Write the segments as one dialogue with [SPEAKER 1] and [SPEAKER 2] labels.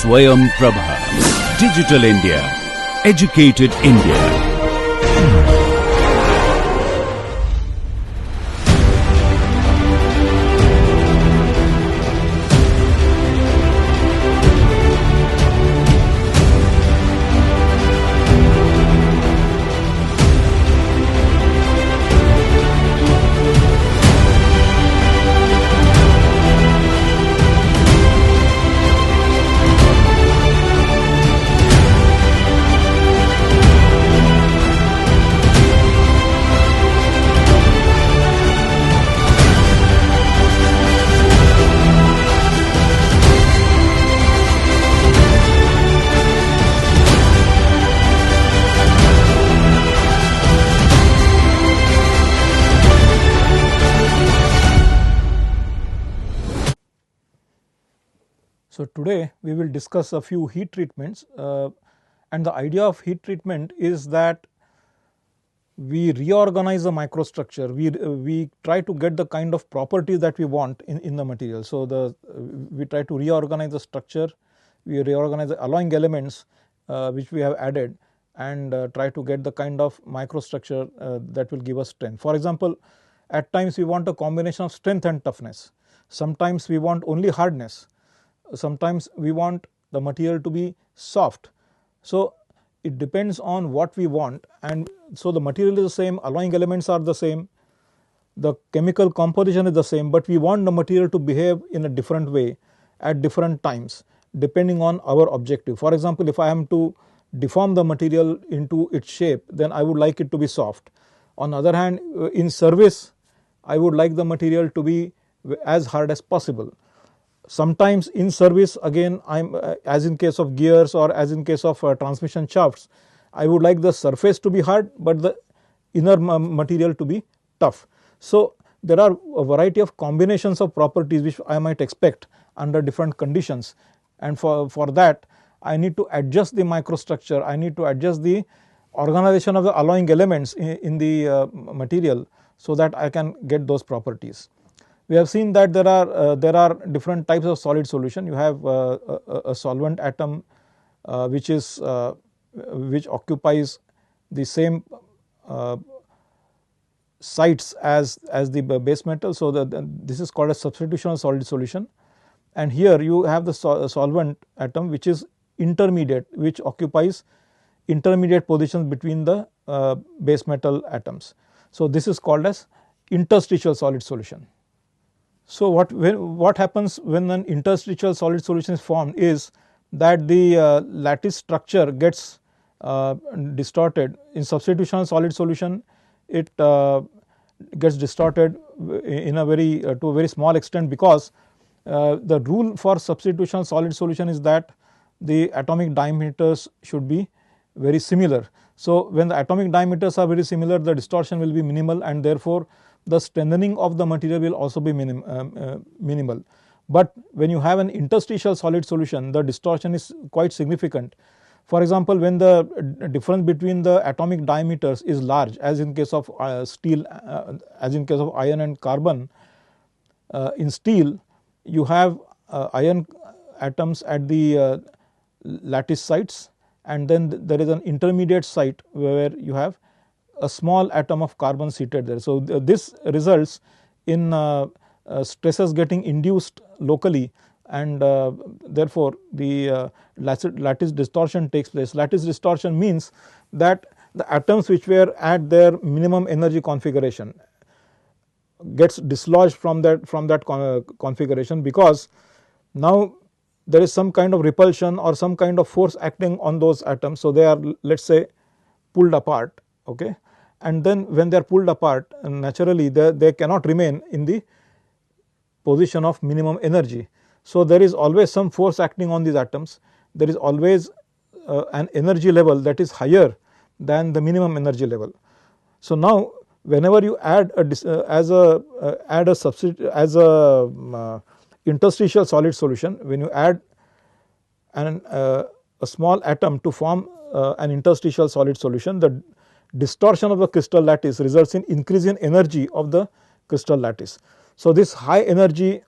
[SPEAKER 1] Swayam Prabha. Digital India. Educated India.
[SPEAKER 2] So, today we will discuss a few heat treatments and the idea of heat treatment is that we reorganize the microstructure, we try to get the kind of properties that we want in the material. So, we try to reorganize the structure, we reorganize the alloying elements which we have added and try to get the kind of microstructure that will give us strength. For example, at times we want a combination of strength and toughness, sometimes we want only hardness, sometimes we want the material to be soft. So, it depends on what we want, and so the material is the same, alloying elements are the same, the chemical composition is the same, but we want the material to behave in a different way at different times depending on our objective. For example, if I am to deform the material into its shape, then I would like it to be soft. On the other hand, in service I would like the material to be as hard as possible. Sometimes in service again as in case of gears or as in case of transmission shafts, I would like the surface to be hard but the inner material to be tough. So, there are a variety of combinations of properties which I might expect under different conditions, and for that I need to adjust the microstructure, I need to adjust the organization of the alloying elements in the material so that I can get those properties. We have seen that there are different types of solid solution. You have a solvent atom which occupies the same sites as the base metal. So, this is called a substitutional solid solution, and here you have the solvent atom which is intermediate, which occupies intermediate positions between the base metal atoms. So, this is called as interstitial solid solution. So, what happens when an interstitial solid solution is formed is that the lattice structure gets distorted. In substitutional solid solution, it gets distorted in a to a very small extent, because the rule for substitutional solid solution is that the atomic diameters should be very similar. So, when the atomic diameters are very similar, the distortion will be minimal, and therefore the strengthening of the material will also be minimal. But when you have an interstitial solid solution, the distortion is quite significant. For example, when the difference between the atomic diameters is large, as in case of steel, as in case of iron and carbon, in steel you have iron atoms at the lattice sites, and then there is an intermediate site where you have a small atom of carbon seated there. So, this results in stresses getting induced locally, and therefore, the lattice distortion takes place. Lattice distortion means that the atoms which were at their minimum energy configuration gets dislodged from that configuration, because now there is some kind of repulsion or some kind of force acting on those atoms. So, they are, let us say, pulled apart, okay, and then when they are pulled apart, naturally they cannot remain in the position of minimum energy. So, there is always some force acting on these atoms, there is always an energy level that is higher than the minimum energy level. So, now whenever you add interstitial solid solution, when you add a small atom to form an interstitial solid solution, the distortion of the crystal lattice results in increase in energy of the crystal lattice. So, this high energy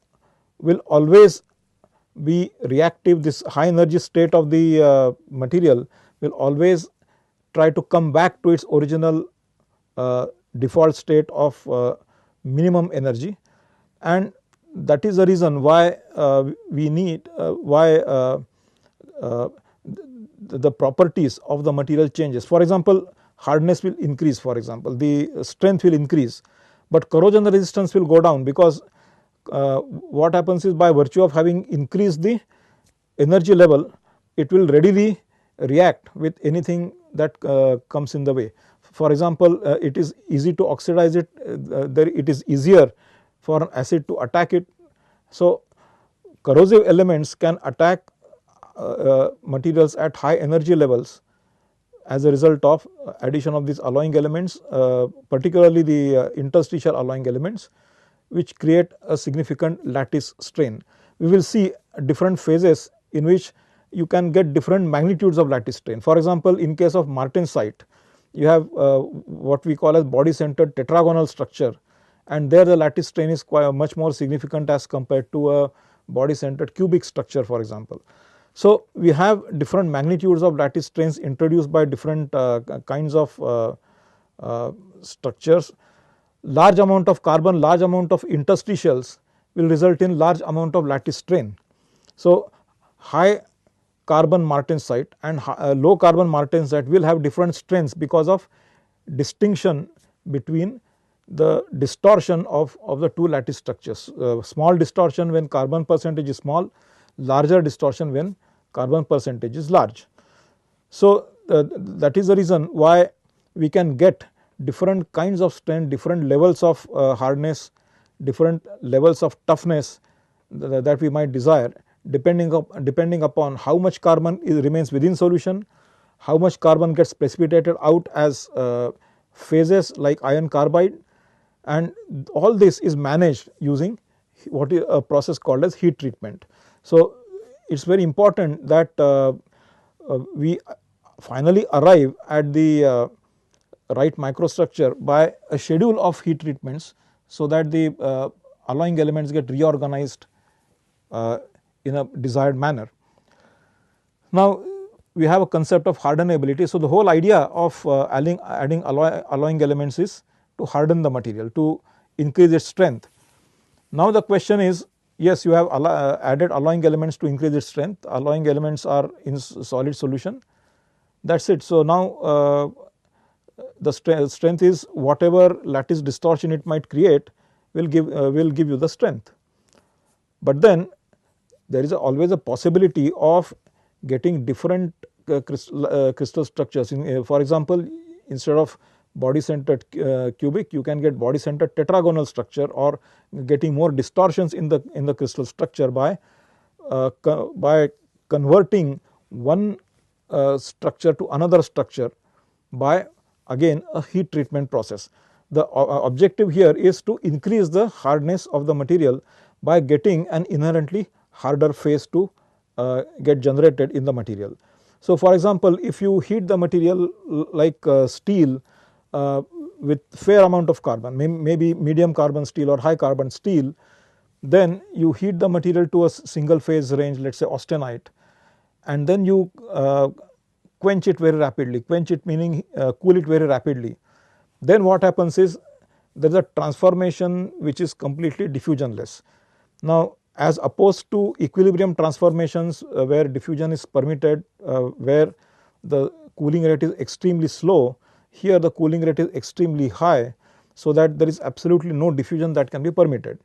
[SPEAKER 2] will always be reactive, this high energy state of the material will always try to come back to its original default state of minimum energy, and that is the reason why we need the properties of the material changes. For example, hardness will increase, for example, the strength will increase, but corrosion resistance will go down, because what happens is, by virtue of having increased the energy level, it will readily react with anything that comes in the way. For example, it is easy to oxidize it, it is easier for an acid to attack it. So, corrosive elements can attack materials at high energy levels as a result of addition of these alloying elements, particularly the interstitial alloying elements, which create a significant lattice strain. We will see different phases in which you can get different magnitudes of lattice strain. For example, in case of martensite, you have what we call as body centered tetragonal structure, and there the lattice strain is quite much more significant as compared to a body centered cubic structure, for example. So, we have different magnitudes of lattice strains introduced by different kinds of structures. Large amount of carbon, large amount of interstitials will result in large amount of lattice strain. So, high carbon martensite and low carbon martensite will have different strengths because of distinction between the distortion of the two lattice structures. Small distortion when carbon percentage is small, larger distortion when carbon percentage is large. So, that is the reason why we can get different kinds of strain, different levels of hardness, different levels of toughness that we might desire, depending upon how much carbon remains within solution, how much carbon gets precipitated out as phases like iron carbide, and all this is managed using what is a process called as heat treatment. So, it is very important that we finally arrive at the right microstructure by a schedule of heat treatments, so that the alloying elements get reorganized in a desired manner. Now, we have a concept of hardenability. So, the whole idea of adding alloying elements is to harden the material, to increase its strength. Now, the question is, yes, you have added alloying elements to increase its strength, alloying elements are in solid solution, that is it. So, now the strength is whatever lattice distortion it might create will give you the strength. But then there is always a possibility of getting different crystal structures. For example, instead of body centered cubic, you can get body centered tetragonal structure, or getting more distortions in the crystal structure by converting one structure to another structure by again a heat treatment process. The objective here is to increase the hardness of the material by getting an inherently harder phase to get generated in the material. So, for example, if you heat the material like steel with fair amount of carbon, maybe medium carbon steel or high carbon steel, then you heat the material to a single phase range, let us say austenite, and then you quench it very rapidly, quench it meaning cool it very rapidly. Then what happens is, there is a transformation which is completely diffusionless. Now, as opposed to equilibrium transformations where diffusion is permitted, where the cooling rate is extremely slow, here the cooling rate is extremely high, so that there is absolutely no diffusion that can be permitted.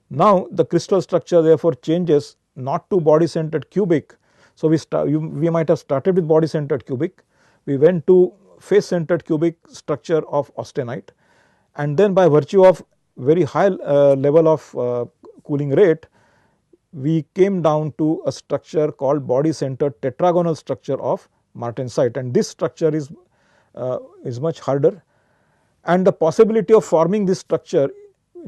[SPEAKER 2] Now, the crystal structure therefore changes not to body centered cubic. So, we might have started with body centered cubic, we went to face centered cubic structure of austenite, and then by virtue of very high level of cooling rate, we came down to a structure called body centered tetragonal structure of martensite, and this structure is much harder, and the possibility of forming this structure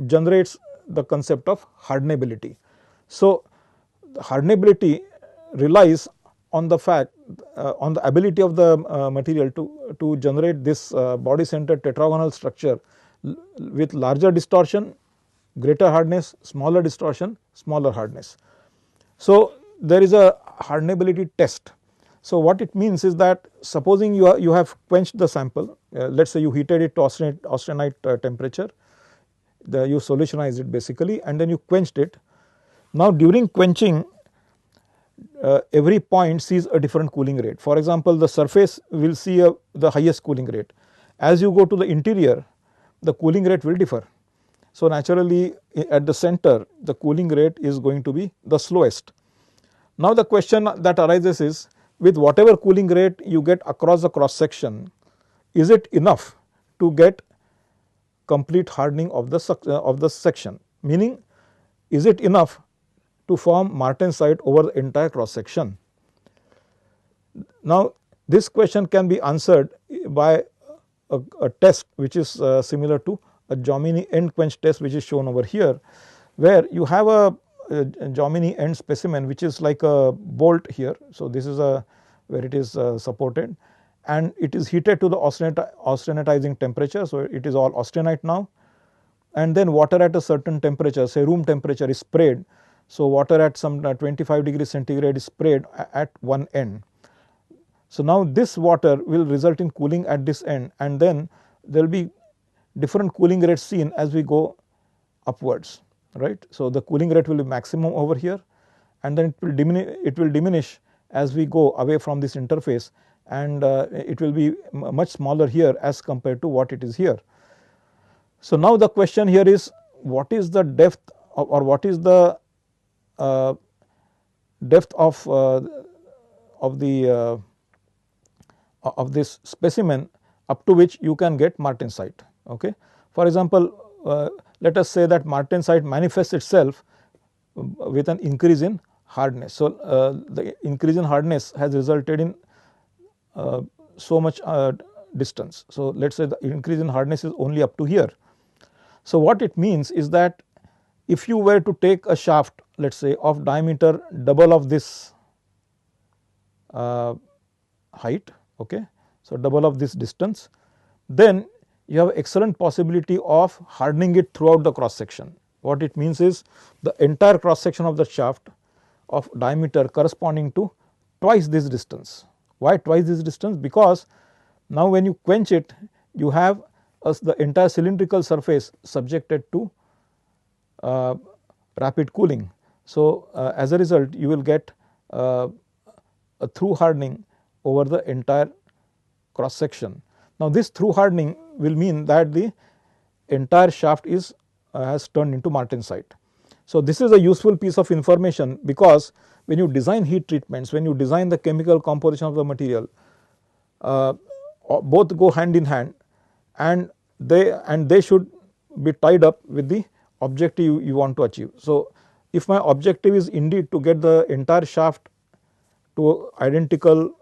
[SPEAKER 2] generates the concept of hardenability. So, hardenability relies on the fact on the ability of the material to generate this body centered tetragonal structure with larger distortion, greater hardness, smaller distortion, smaller hardness. So, there is a hardenability test. So, what it means is that supposing you have quenched the sample, let us say you heated it to austenite temperature, you solutionized it basically, and then you quenched it. Now, during quenching, every point sees a different cooling rate. For example, the surface will see the highest cooling rate. As you go to the interior, the cooling rate will differ. So, naturally at the center, the cooling rate is going to be the slowest. Now, the question that arises is, with whatever cooling rate you get across the cross section, is it enough to get complete hardening of the section? Meaning, is it enough to form martensite over the entire cross section? Now, this question can be answered by a test which is similar to a Jomini end quench test, which is shown over here, where you have a Jomini end specimen which is like a bolt here. So, this is where it is supported, and it is heated to the austenitizing temperature. So, it is all austenite now, and then water at a certain temperature, say room temperature, is sprayed. So, water at some 25 degrees centigrade is sprayed at one end. So, now this water will result in cooling at this end, and then there will be different cooling rates seen as we go upwards, right. So, the cooling rate will be maximum over here, and then it will diminish as we go away from this interface, and it will be much smaller here as compared to what it is here. So, now the question here is, what is the depth or what is the depth of this specimen up to which you can get martensite. Okay. For example, let us say that martensite manifests itself with an increase in hardness. So, the increase in hardness has resulted in so much distance. So, let us say the increase in hardness is only up to here. So, what it means is that if you were to take a shaft, let us say of diameter double of this height, okay. So, double of this distance, then you have excellent possibility of hardening it throughout the cross section. What it means is the entire cross section of the shaft of diameter corresponding to twice this distance. Why twice this distance? Because now when you quench it, you have the entire cylindrical surface subjected to rapid cooling. So, as a result you will get a through hardening over the entire cross section. Now, this through hardening will mean that the entire shaft has turned into martensite. So, this is a useful piece of information, because when you design heat treatments, when you design the chemical composition of the material, both go hand in hand, and they should be tied up with the objective you want to achieve. So, if my objective is indeed to get the entire shaft to identical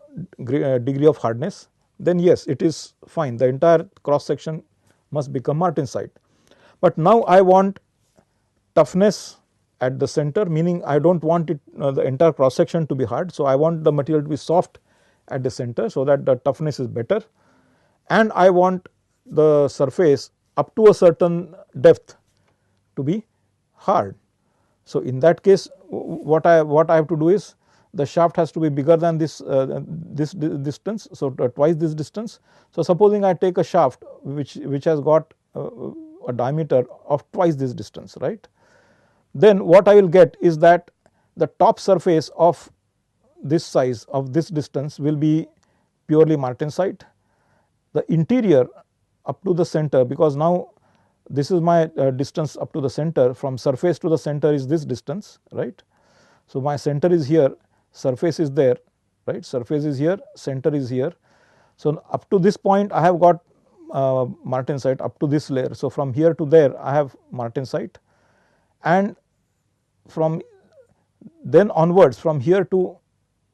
[SPEAKER 2] degree of hardness, then yes, it is fine, the entire cross section must become martensite. But now I want toughness at the center, meaning I do not want it the entire cross section to be hard. So, I want the material to be soft at the center, so that the toughness is better, and I want the surface up to a certain depth to be hard. So, in that case what I have to do is, the shaft has to be bigger than this distance. So, twice this distance. So, supposing I take a shaft which has got a diameter of twice this distance, right. Then what I will get is that the top surface of this size of this distance will be purely martensite. The interior up to the center, because now this is my distance up to the center, from surface to the center is this distance, right. So, my center is here, surface is there, right, surface is here, center is here. So, up to this point I have got martensite up to this layer. So, from here to there I have martensite, and from then onwards, from here to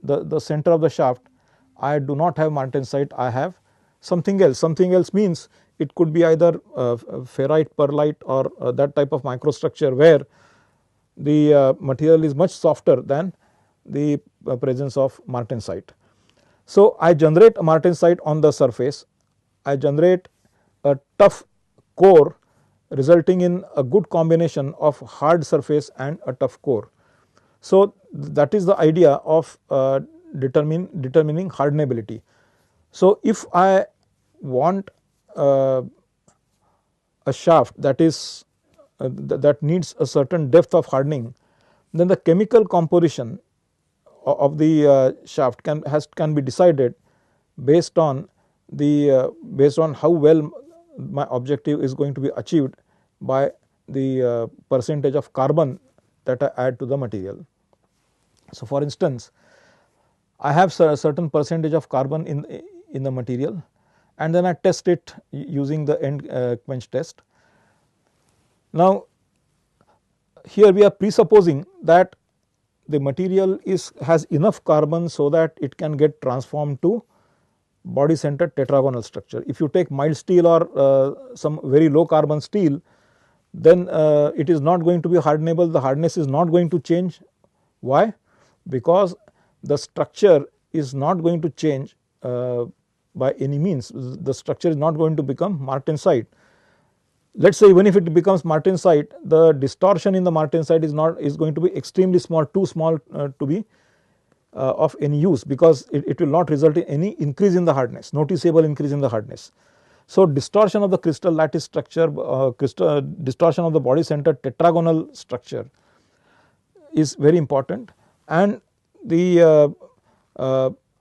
[SPEAKER 2] the center of the shaft, I do not have martensite, I have something else. Something else means it could be either ferrite, perlite, or that type of microstructure where the material is much softer than the presence of martensite. So, I generate a martensite on the surface, I generate a tough core resulting in a good combination of hard surface and a tough core. So, that is the idea of determining hardenability. So, if I want a shaft that is that needs a certain depth of hardening, then the chemical composition of the shaft can be decided based on how well my objective is going to be achieved by the percentage of carbon that I add to the material. So, for instance, I have a certain percentage of carbon in the material, and then I test it using the end quench test. Now, here we are presupposing that the material has enough carbon so that it can get transformed to body centered tetragonal structure. If you take mild steel or some very low carbon steel, then it is not going to be hardenable, the hardness is not going to change. Why? Because the structure is not going to change by any means, the structure is not going to become martensite. Let us say even if it becomes martensite, the distortion in the martensite is going to be extremely small, too small to be of any use, because it will not result in any increase in the hardness, noticeable increase in the hardness. So, distortion of the crystal lattice structure, distortion of the body centered tetragonal structure is very important, and the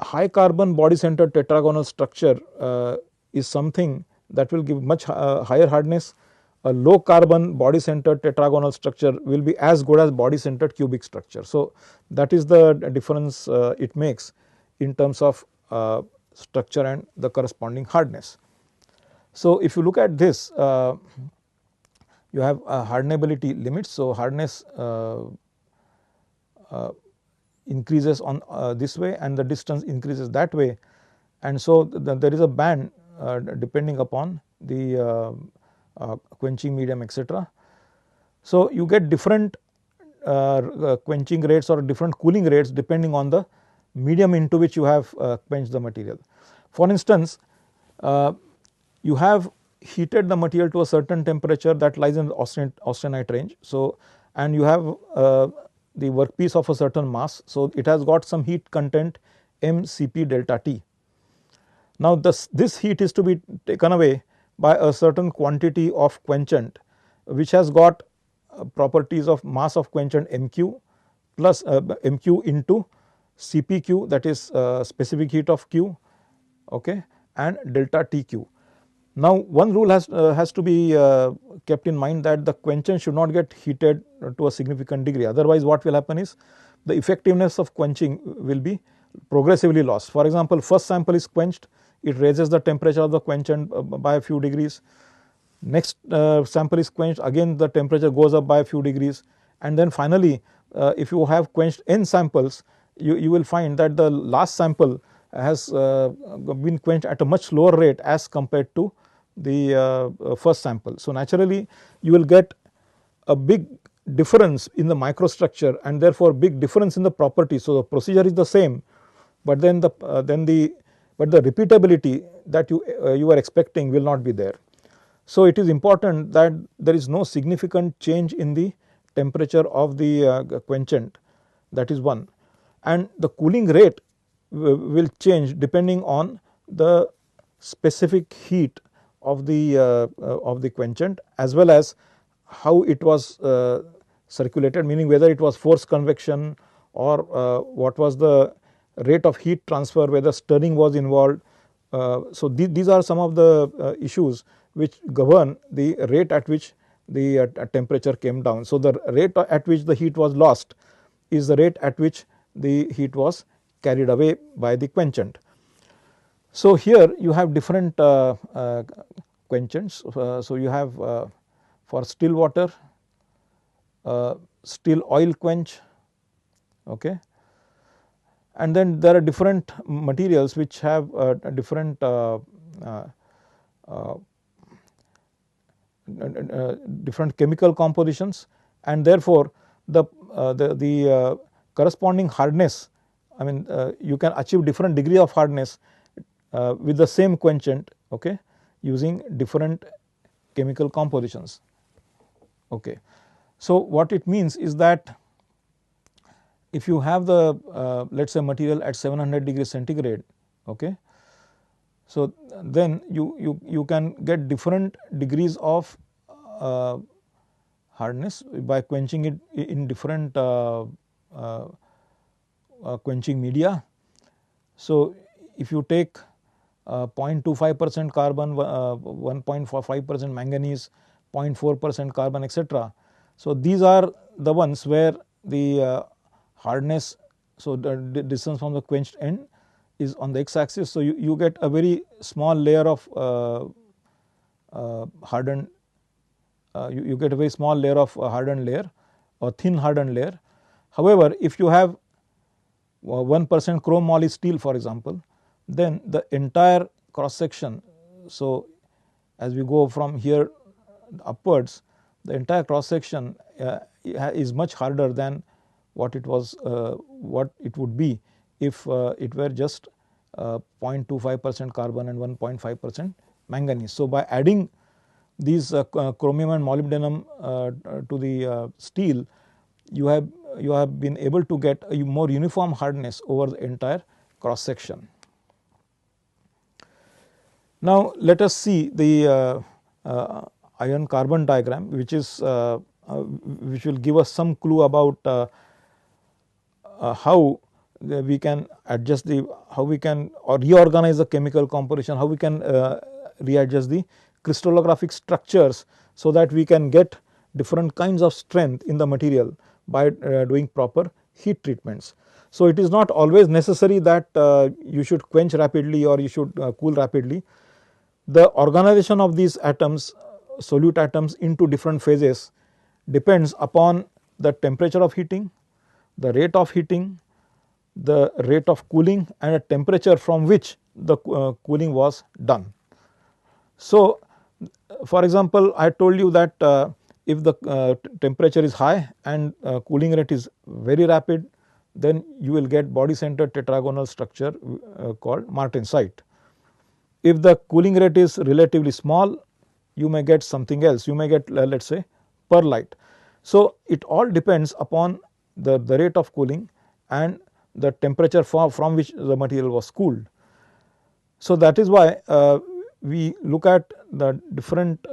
[SPEAKER 2] high carbon body centered tetragonal structure is something that will give much higher hardness. A low carbon body centered tetragonal structure will be as good as body centered cubic structure. So, that is the difference it makes in terms of structure and the corresponding hardness. So, if you look at this, you have hardenability limits. So, hardness increases on this way and the distance increases that way, and so there is a band depending upon the quenching medium, etc. So, you get different quenching rates or different cooling rates depending on the medium into which you have quenched the material. For instance, you have heated the material to a certain temperature that lies in the austenite range. So, and you have the workpiece of a certain mass. So, it has got some heat content mCp delta T. Now, this heat is to be taken away by a certain quantity of quenchant which has got properties of mass of quenchant mq plus mq into Cpq, that is specific heat of Q, okay, and delta Tq. Now, one rule has to be kept in mind, that the quenchant should not get heated to a significant degree, otherwise what will happen is the effectiveness of quenching will be progressively lost. For example, first sample is quenched, it raises the temperature of the quenchant by a few degrees. Next sample is quenched, again the temperature goes up by a few degrees, and then finally if you have quenched n samples, you will find that the last sample has been quenched at a much lower rate as compared to the first sample. So, naturally you will get a big difference in the microstructure and therefore big difference in the property. So, the procedure is the same, but then the repeatability that you are expecting will not be there. So, it is important that there is no significant change in the temperature of the quenchant, that is one, and the cooling rate will change depending on the specific heat of the quenchant as well as how it was circulated, meaning whether it was forced convection or what was the rate of heat transfer, whether stirring was involved. So, these are some of the issues which govern the rate at which the temperature came down. So, the rate at which the heat was lost is the rate at which the heat was carried away by the quenchant. So, here you have different quenchants. So, you have for still water, still oil quench, okay, and then there are different materials which have different different chemical compositions, and therefore the corresponding hardness, I mean you can achieve different degree of hardness with the same quenchant, okay, using different chemical compositions, okay. So, what it means is that if you have the let us say material at 700 degrees centigrade, okay, so then you can get different degrees of hardness by quenching it in different quenching media. So if you take 0.25% carbon, 1.45% manganese, 0.4% carbon, etc. So these are the ones where the hardness, so the distance from the quenched end is on the x axis. So you get a very small layer of hardened, you get a very small layer of hardened layer or thin hardened layer. However, if you have 1% chrome moly steel, for example, then the entire cross section, so as we go from here upwards, the entire cross section is much harder than what it was, what it would be if it were just 0.25% carbon and 1.5% manganese. So by adding these chromium and molybdenum to the steel, you have been able to get a more uniform hardness over the entire cross section. Now let us see the iron carbon diagram, which is which will give us some clue about how we can adjust the, how we can or reorganize the chemical composition, how we can readjust the crystallographic structures, so that we can get different kinds of strength in the material by doing proper heat treatments. So it is not always necessary that you should quench rapidly or you should cool rapidly. The organization of these atoms, solute atoms, into different phases depends upon the temperature of heating, the rate of heating, the rate of cooling, and a temperature from which the cooling was done. So for example, I told you that if the temperature is high and cooling rate is very rapid, then you will get body centered tetragonal structure called martensite. If the cooling rate is relatively small, you may get something else, you may get let us say perlite. So it all depends upon the rate of cooling and the temperature from which the material was cooled. So that is why we look at the different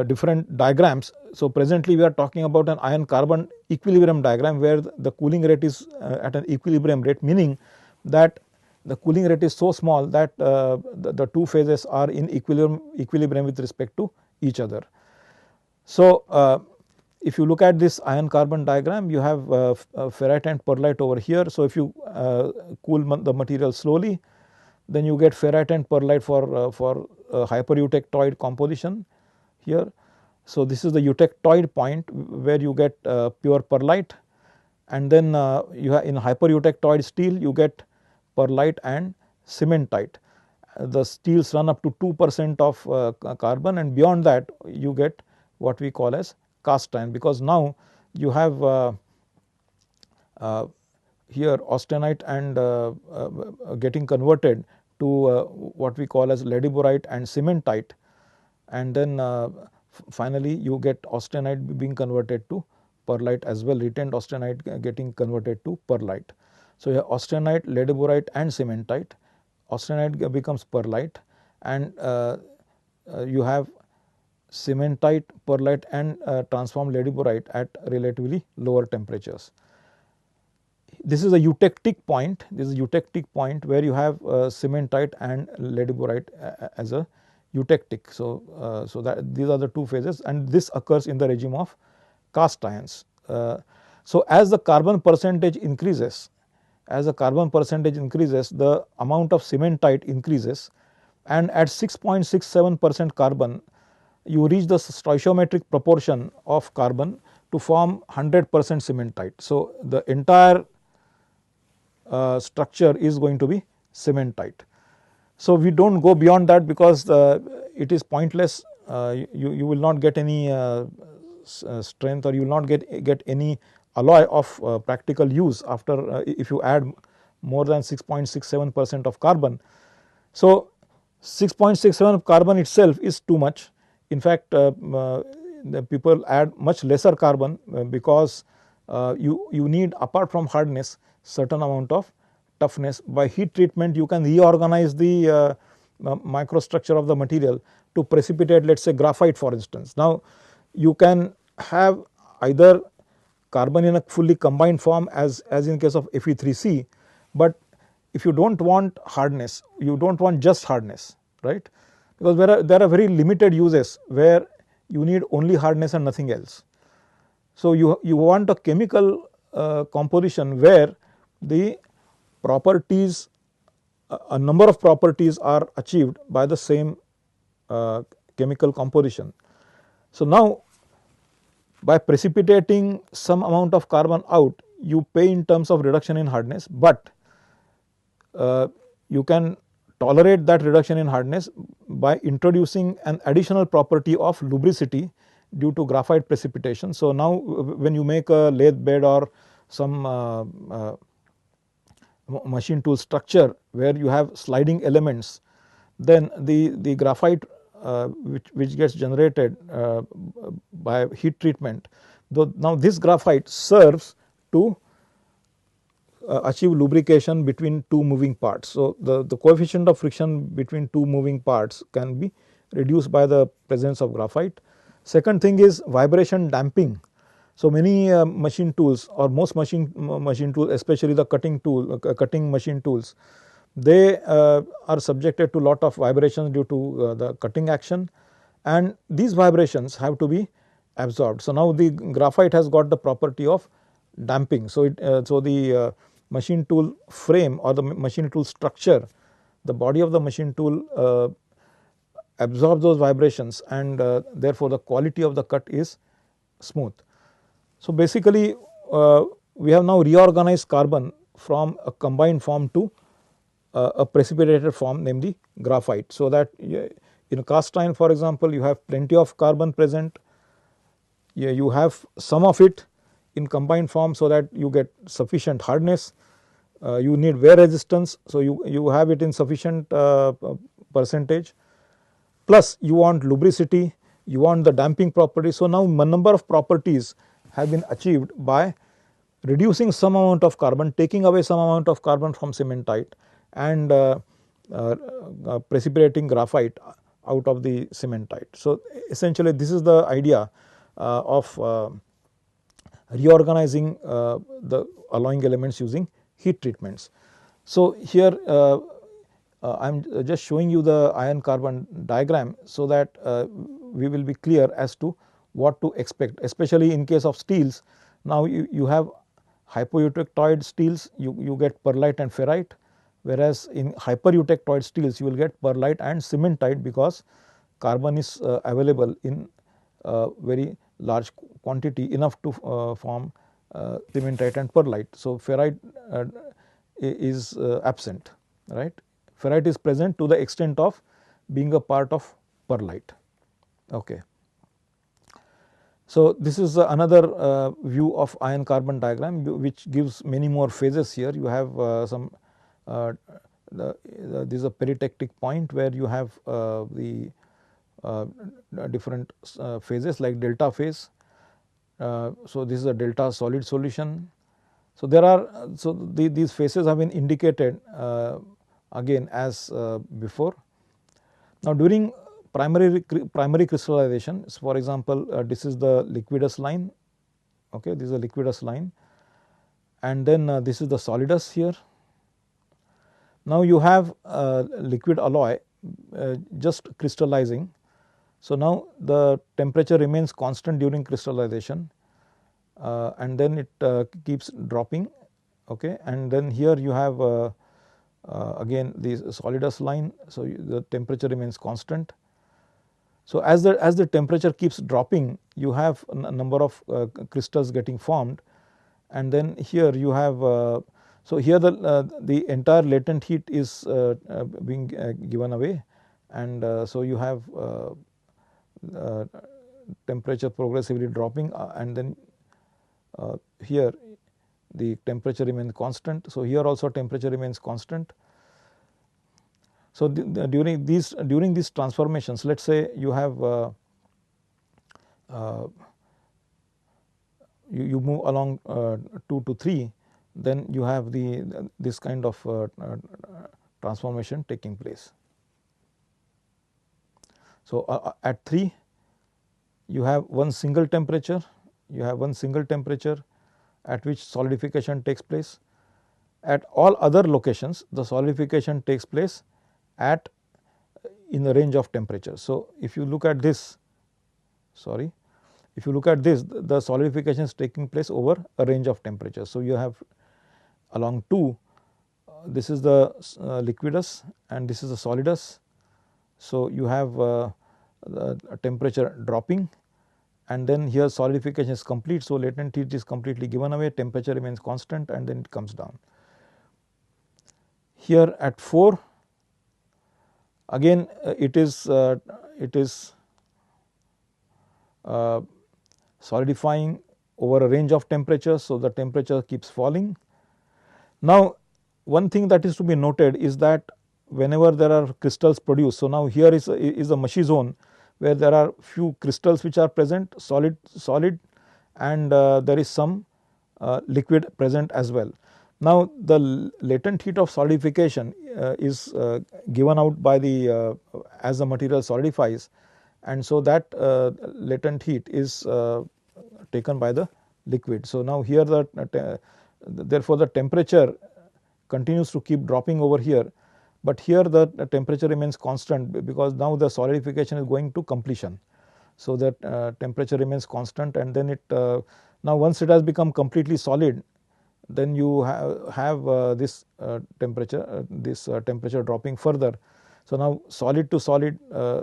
[SPEAKER 2] different diagrams. So presently we are talking about an iron carbon equilibrium diagram, where the cooling rate is at an equilibrium rate, meaning that the cooling rate is so small that the two phases are in equilibrium with respect to each other. So if you look at this iron carbon diagram, you have ferrite and perlite over here. So if you cool the material slowly, then you get ferrite and perlite for hypereutectoid composition here. So this is the eutectoid point where you get pure perlite, and then you have in hypereutectoid steel you get perlite and cementite. The steels run up to 2% of carbon, and beyond that you get what we call as cast iron, because now you have here austenite and getting converted to what we call as ladeburite and cementite, and then finally you get austenite being converted to perlite as well, retained austenite getting converted to perlite. So you have austenite, ladeburite and cementite. Austenite becomes perlite, and you have cementite, perlite and transformed ladeburite at relatively lower temperatures. This is a eutectic point. This is a eutectic point where you have cementite and ladeburite as a eutectic. So, so that these are the two phases, and this occurs in the regime of cast irons. So as the carbon percentage increases, the amount of cementite increases, and at 6.67% carbon, you reach the stoichiometric proportion of carbon to form 100% cementite. So the entire structure is going to be cementite. So we do not go beyond that, because it is pointless. You will not get any strength, or you will not get any alloy of practical use after if you add more than 6.67% of carbon. So 6.67 of carbon itself is too much. In fact, the people add much lesser carbon because you need, apart from hardness, certain amount of toughness. By heat treatment you can reorganize the microstructure of the material to precipitate, let us say, graphite for instance. Now you can have either carbon in a fully combined form as in case of Fe3C, but if you do not want hardness, you do not want just hardness, right, because there are very limited uses where you need only hardness and nothing else. So you want a chemical composition where the properties, a number of properties are achieved by the same chemical composition. So now by precipitating some amount of carbon out, you pay in terms of reduction in hardness, but you can tolerate that reduction in hardness by introducing an additional property of lubricity due to graphite precipitation. So now when you make a lathe bed or some machine tool structure where you have sliding elements, then the graphite which gets generated by heat treatment, now this graphite serves to achieve lubrication between two moving parts. So the coefficient of friction between two moving parts can be reduced by the presence of graphite. Second thing is vibration damping. So many machine tools, or most machine tools, especially the cutting machine tools, they are subjected to lot of vibrations due to the cutting action, and these vibrations have to be absorbed. So now the graphite has got the property of damping. So the machine tool frame or the machine tool structure, the body of the machine tool absorbs those vibrations, and therefore the quality of the cut is smooth. So basically we have now reorganized carbon from a combined form to a precipitated form, namely graphite. So that in cast iron, for example, you have plenty of carbon present, you have some of it in combined form so that you get sufficient hardness, you need wear resistance, so you have it in sufficient percentage, plus you want lubricity, you want the damping property. So now a number of properties have been achieved by reducing some amount of carbon, taking away some amount of carbon from cementite, and precipitating graphite out of the cementite. So essentially this is the idea of reorganizing the alloying elements using heat treatments. So here I am just showing you the iron carbon diagram so that we will be clear as to what to expect, especially in case of steels. Now you have hypoeutectoid steels, you get pearlite and ferrite, whereas in hypereutectoid steels you will get pearlite and cementite, because carbon is available in very large quantity, enough to form cementite and pearlite. So ferrite is absent, right. Ferrite is present to the extent of being a part of pearlite. Okay. So this is another view of iron carbon diagram, which gives many more phases. Here you have some this is a peritectic point where you have the different phases like delta phase. So this is a delta solid solution. So there are these phases have been indicated again as before. Now during primary crystallization, so for example this is the liquidus line, okay, this is a liquidus line, and then this is the solidus here. Now you have liquid alloy just crystallizing. So now the temperature remains constant during crystallization, and then it keeps dropping, okay, and then here you have again the solidus line. So the temperature remains constant. So as the temperature keeps dropping, you have a number of crystals getting formed, and then here you have so here the entire latent heat is being given away, and so you have temperature progressively dropping, and then here the temperature remains constant. So here also temperature remains constant. So during these transformations, let us say you have you move along 2 to 3, then you have this kind of transformation taking place. So, at 3 you have one single temperature, at which solidification takes place. At all other locations, the solidification takes place at in the range of temperature. So, if you look at this, the solidification is taking place over a range of temperatures. So, you have along 2, this is the liquidus and this is the solidus. So, you have the temperature dropping, and then here solidification is complete. So, latent heat is completely given away, temperature remains constant, and then it comes down. Here at 4, again it is solidifying over a range of temperatures. So, the temperature keeps falling. Now, one thing that is to be noted is that whenever there are crystals produced, so now here is a mushy zone where there are few crystals which are present, solid, and there is some liquid present as well. Now, the latent heat of solidification is given out by the as the material solidifies, and so that latent heat is taken by the liquid. So, now here therefore, the temperature continues to keep dropping over here, but here the temperature remains constant because now the solidification is going to completion. So, that temperature remains constant, and then it now once it has become completely solid, then you have this temperature dropping further. So, now solid to solid,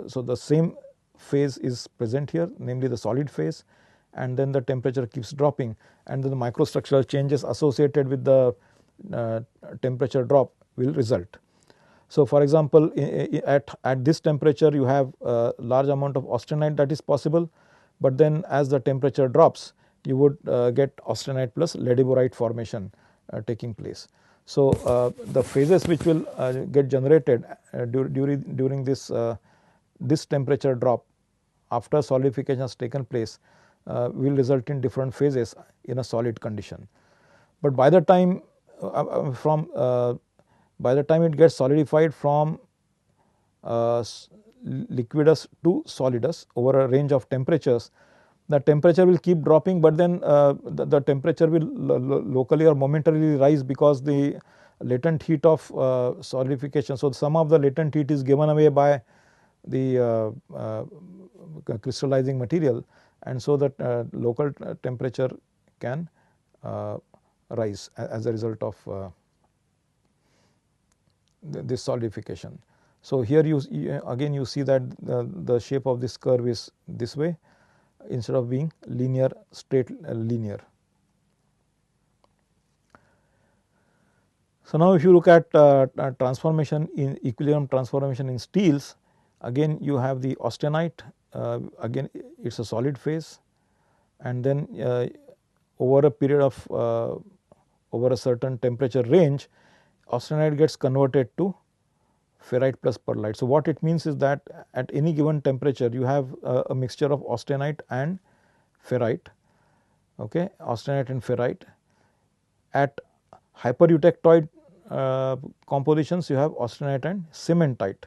[SPEAKER 2] so the same phase is present here, namely the solid phase, and then the temperature keeps dropping, and then the microstructural changes associated with the temperature drop will result. So, for example, at this temperature you have a large amount of austenite that is possible, but then as the temperature drops, you would get austenite plus ledeborite formation taking place. So, the phases which will get generated during this temperature drop after solidification has taken place will result in different phases in a solid condition. But by the time it gets solidified from liquidus to solidus over a range of temperatures, the temperature will keep dropping, but then the temperature will locally or momentarily rise because the latent heat of solidification. So, some of the latent heat is given away by the crystallizing material, and so that local temperature can rise as a result of this solidification. So, here again you see that the shape of this curve is this way instead of being linear, straight linear. So, now if you look at transformation in equilibrium transformation in steels, again you have the austenite, again it is a solid phase, and then over a period of over a certain temperature range, austenite gets converted to ferrite plus pearlite. So, what it means is that at any given temperature you have a mixture of austenite and ferrite, austenite and ferrite. At hypereutectoid compositions you have austenite and cementite.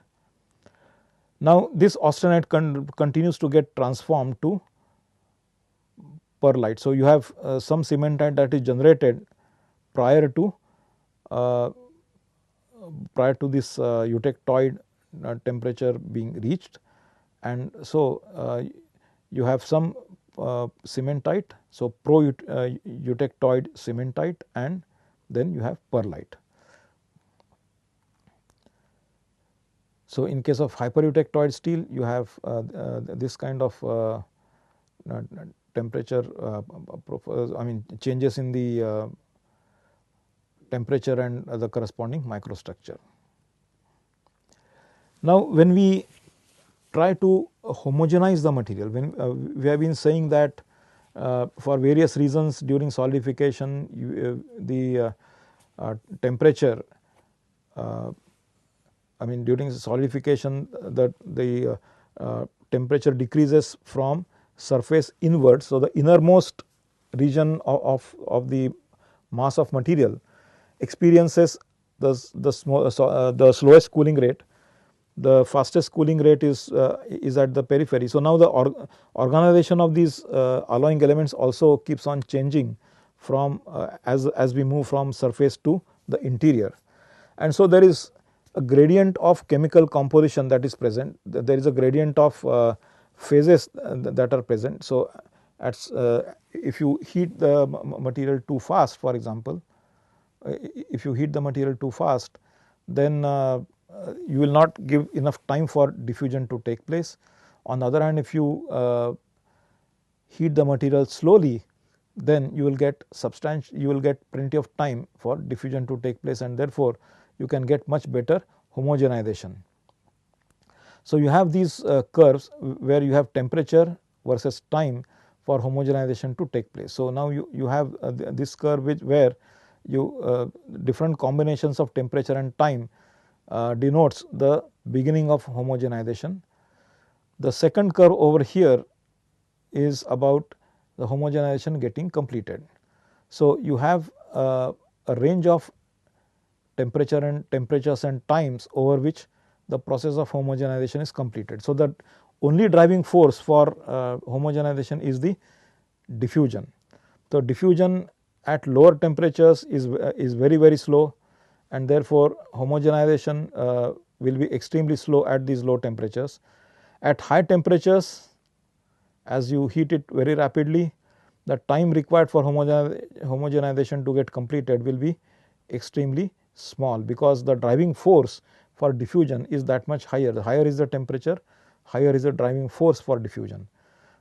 [SPEAKER 2] Now, this austenite continues to get transformed to pearlite. So, you have some cementite that is generated prior to this eutectoid temperature being reached, and so you have some cementite. So, pro-eutectoid cementite, and then you have pearlite. So, in case of hypereutectoid steel you have this kind of temperature changes in the temperature and the corresponding microstructure. Now, when we try to homogenize the material, when we have been saying that for various reasons during solidification the temperature during solidification the temperature decreases from surface inward. So, the innermost region of the mass of material experiences the slowest cooling rate. The fastest cooling rate is at the periphery. So, now the organization of these alloying elements also keeps on changing from as we move from surface to the interior. And so, there is a gradient of chemical composition that is present. There is a gradient of phases that are present. So, if you heat the material too fast, for example, if you heat the material too fast, then you will not give enough time for diffusion to take place. On the other hand, if you heat the material slowly, then you will get plenty of time for diffusion to take place, and therefore, you can get much better homogenization. So, you have these curves where you have temperature versus time for homogenization to take place. So, now you have this curve where you different combinations of temperature and time denotes the beginning of homogenization. The second curve over here is about the homogenization getting completed. So, you have a range of temperatures and times over which the process of homogenization is completed. So, the only driving force for homogenization is the diffusion. So, diffusion at lower temperatures is very slow, and therefore, homogenization will be extremely slow at these low temperatures. At high temperatures, as you heat it very rapidly, the time required for homogenization to get completed will be extremely small, because the driving force for diffusion is that much higher. The higher is the temperature, higher is the driving force for diffusion.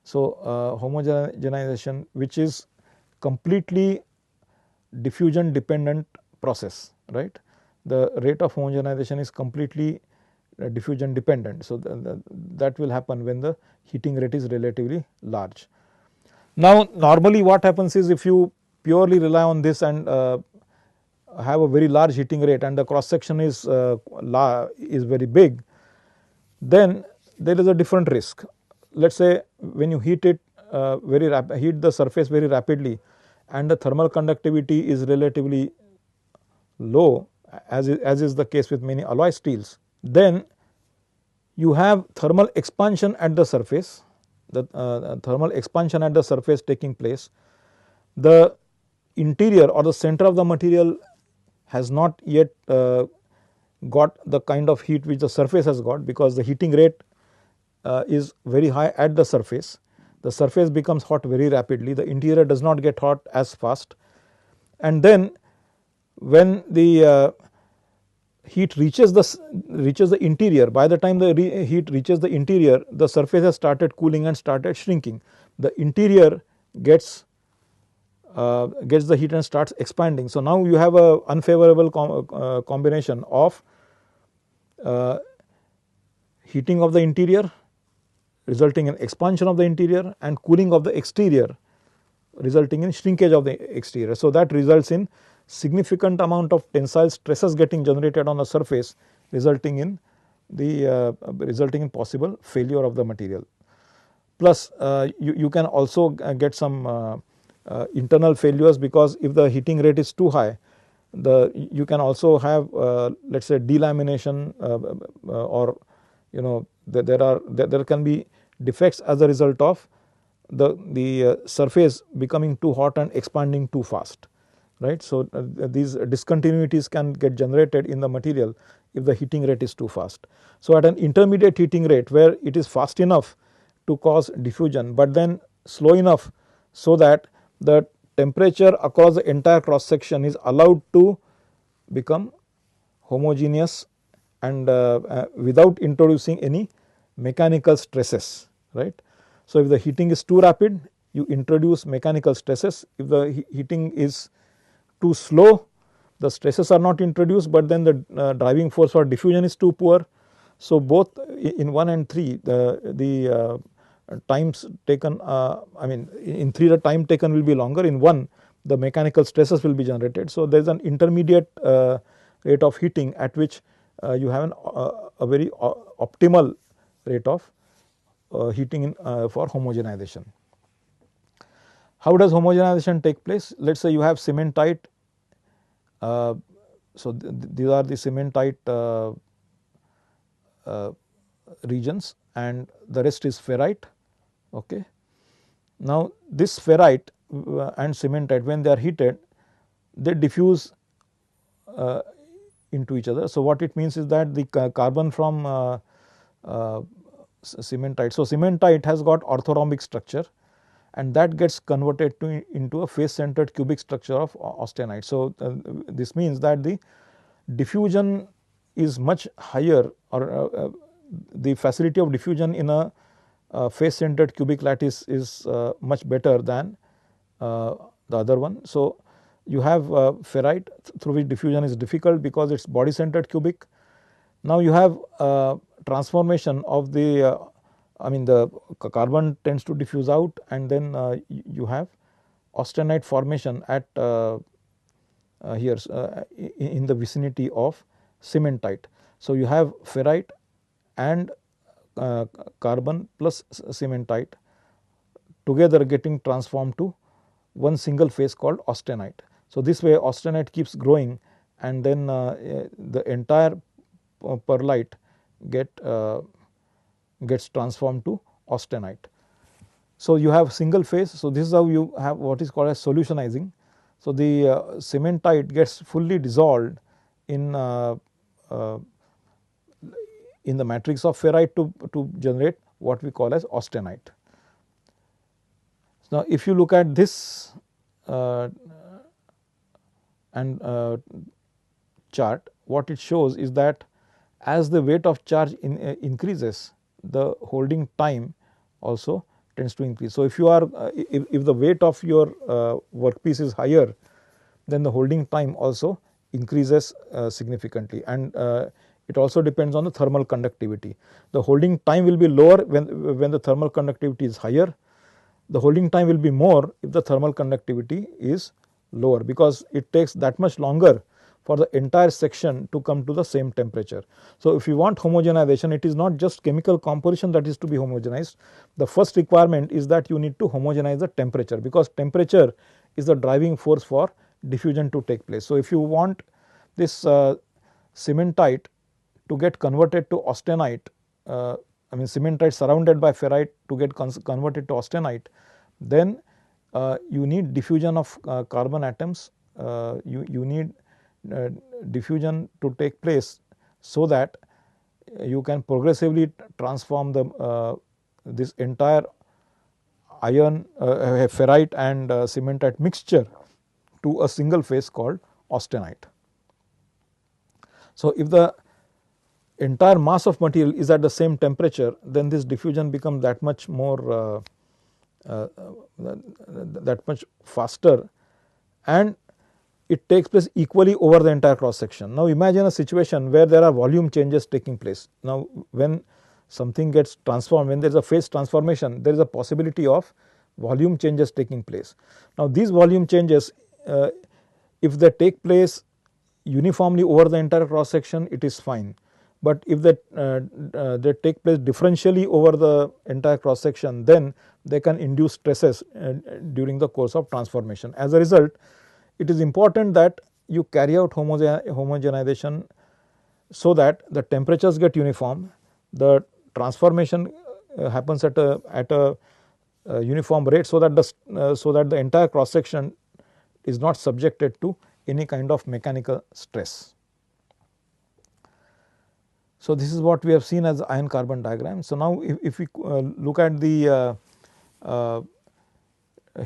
[SPEAKER 2] So, homogenization, which is completely diffusion dependent process, right. The rate of homogenization is completely diffusion dependent. So, that will happen when the heating rate is relatively large. Now, normally what happens is, if you purely rely on this and have a very large heating rate and the cross section is very big, then there is a different risk. Let us say when you heat it heat the surface very rapidly and the thermal conductivity is relatively low, as is the case with many alloy steels, then you have thermal expansion at the surface, the thermal expansion at the surface taking place. The interior or the center of the material has not yet got the kind of heat which the surface has got, because the heating rate is very high at the surface. The surface becomes hot very rapidly, the interior does not get hot as fast, and then when the heat reaches the interior, by the time the heat reaches the interior, the surface has started cooling and started shrinking. The interior gets the heat and starts expanding. So, now you have a unfavorable combination of heating of the interior resulting in expansion of the interior and cooling of the exterior resulting in shrinkage of the exterior. So, that results in significant amount of tensile stresses getting generated on the surface, resulting in possible failure of the material. Plus, you can also get some internal failures, because if the heating rate is too high, you can also have let us say delamination, or there can be defects as a result of the surface becoming too hot and expanding too fast, right. So, these discontinuities can get generated in the material if the heating rate is too fast. So, at an intermediate heating rate where it is fast enough to cause diffusion, but then slow enough so that the temperature across the entire cross section is allowed to become homogeneous and without introducing any mechanical stresses, right. So, if the heating is too rapid, you introduce mechanical stresses. If the heating is too slow, the stresses are not introduced, but then the driving force for diffusion is too poor. So, both in 1 and 3 the times taken, in 3 the time taken will be longer, in 1 the mechanical stresses will be generated. So, there is an intermediate rate of heating at which you have a very optimal rate of heating for homogenization. How does homogenization take place? Let us say you have cementite. So, these are the cementite regions and the rest is ferrite. Okay. Now, this ferrite and cementite, when they are heated, they diffuse into each other. So, what it means is that the carbon from cementite. So, cementite has got orthorhombic structure and that gets converted into a face centered cubic structure of austenite. So, this means that the diffusion is much higher, or the facility of diffusion in a face centered cubic lattice is much better than the other one. So, you have ferrite through which diffusion is difficult because it is body centered cubic. Now, you have transformation of the the carbon tends to diffuse out and then you have austenite formation at here in the vicinity of cementite. So, you have ferrite and carbon plus cementite together getting transformed to one single phase called austenite. So, this way austenite keeps growing and then the entire perlite gets transformed to austenite. So, you have single phase. So, this is how you have what is called as solutionizing. So, the cementite gets fully dissolved in the matrix of ferrite to generate what we call as austenite. Now, if you look at this chart, what it shows is that as the weight of charge increases, the holding time also tends to increase. So, if you are if the weight of your workpiece is higher, then the holding time also increases significantly, and it also depends on the thermal conductivity. The holding time will be lower when the thermal conductivity is higher. The holding time will be more if the thermal conductivity is lower, because it takes that much longer for the entire section to come to the same temperature. So, if you want homogenization, it is not just chemical composition that is to be homogenized. The first requirement is that you need to homogenize the temperature, because temperature is the driving force for diffusion to take place. So, if you want this cementite to get converted to austenite, cementite surrounded by ferrite to get converted to austenite, then you need diffusion of carbon atoms, you need diffusion to take place, so that you can progressively transform the this entire iron ferrite and cementite mixture to a single phase called austenite. So, if the entire mass of material is at the same temperature, then this diffusion becomes that much more that much faster, and it takes place equally over the entire cross section. Now, imagine a situation where there are volume changes taking place. Now, when something gets transformed, when there is a phase transformation, there is a possibility of volume changes taking place. Now, these volume changes, if they take place uniformly over the entire cross section, it is fine. But if they take place differentially over the entire cross section, then they can induce stresses during the course of transformation. As a result, it is important that you carry out homogenization so that the temperatures get uniform, the transformation happens at a uniform rate, so that the entire cross section is not subjected to any kind of mechanical stress. So, this is what we have seen as iron carbon diagram. So, now if we look at the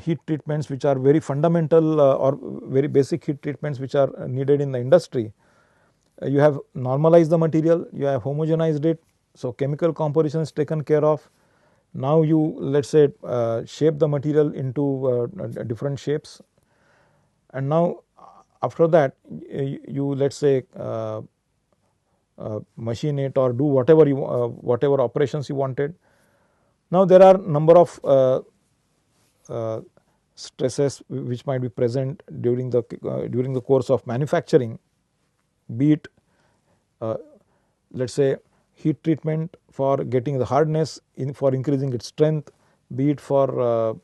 [SPEAKER 2] heat treatments which are very fundamental or very basic heat treatments which are needed in the industry, you have normalized the material, you have homogenized it. So, chemical composition is taken care of. Now, you let us say shape the material into different shapes, and now after that you let us say machine it or do whatever operations you wanted. Now, there are number of stresses which might be present during the course of manufacturing, be it let us say heat treatment for getting the hardness, for increasing its strength, be it for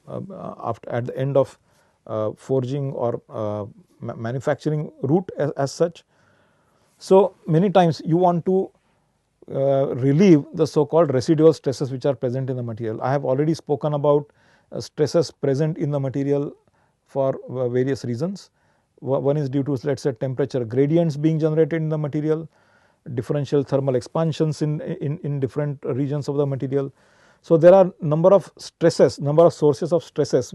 [SPEAKER 2] at the end of forging or manufacturing route as such. So, many times you want to relieve the so called residual stresses which are present in the material. I have already spoken about stresses present in the material for various reasons. One is due to, let us say, temperature gradients being generated in the material, differential thermal expansions in different regions of the material. So, there are number of stresses, number of sources of stresses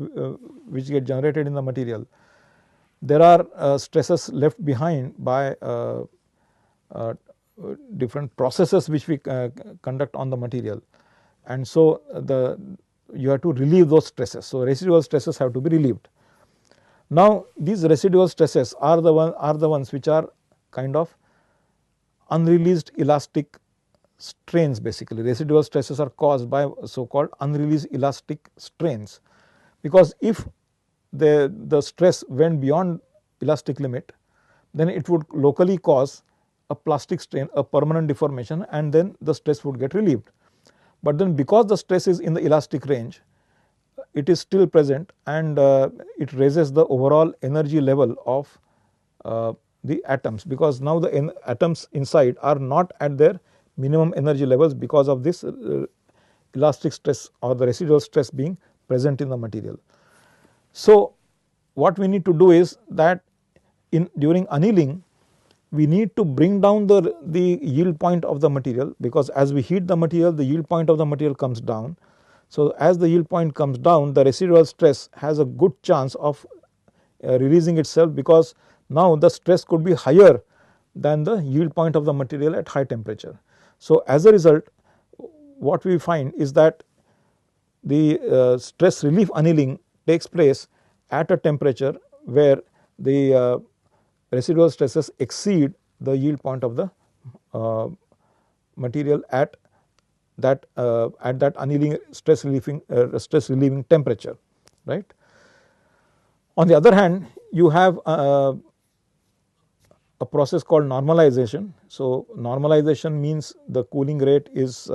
[SPEAKER 2] which get generated in the material. There are stresses left behind by different processes which we conduct on the material, and so you have to relieve those stresses. So, residual stresses have to be relieved. Now, these residual stresses are the ones which are kind of unreleased elastic strains. Basically, residual stresses are caused by so called unreleased elastic strains, because if the stress went beyond elastic limit, then it would locally cause a plastic strain, a permanent deformation, and then the stress would get relieved. But then because the stress is in the elastic range, it is still present, and it raises the overall energy level of the atoms, because now the atoms inside are not at their minimum energy levels because of this elastic stress or the residual stress being present in the material. So, what we need to do is that during annealing, we need to bring down the yield point of the material, because as we heat the material, the yield point of the material comes down. So, as the yield point comes down, the residual stress has a good chance of releasing itself, because now the stress could be higher than the yield point of the material at high temperature. So, as a result, what we find is that the stress relief annealing takes place at a temperature where the residual stresses exceed the yield point of the material at that annealing stress relieving temperature, right. On the other hand, you have a process called normalization. So, normalization means the cooling rate is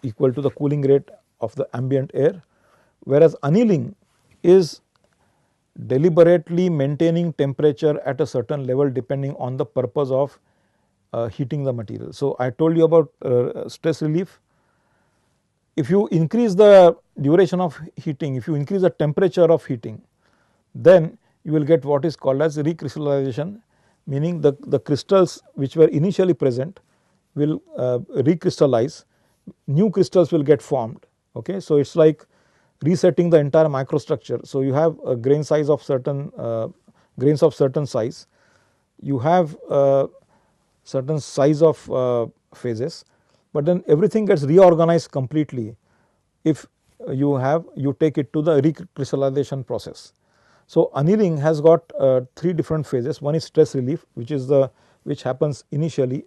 [SPEAKER 2] equal to the cooling rate of the ambient air, whereas annealing is deliberately maintaining temperature at a certain level depending on the purpose of heating the material. So, I told you about stress relief. If you increase the duration of heating, if you increase the temperature of heating, then you will get what is called as recrystallization, meaning the crystals which were initially present will recrystallize, new crystals will get formed. Okay. So, it is like resetting the entire microstructure. So, you have a grain size of certain grains of certain size, you have certain size of phases, but then everything gets reorganized completely if you take it to the recrystallization process. So, annealing has got 3 different phases. One is stress relief, which happens initially.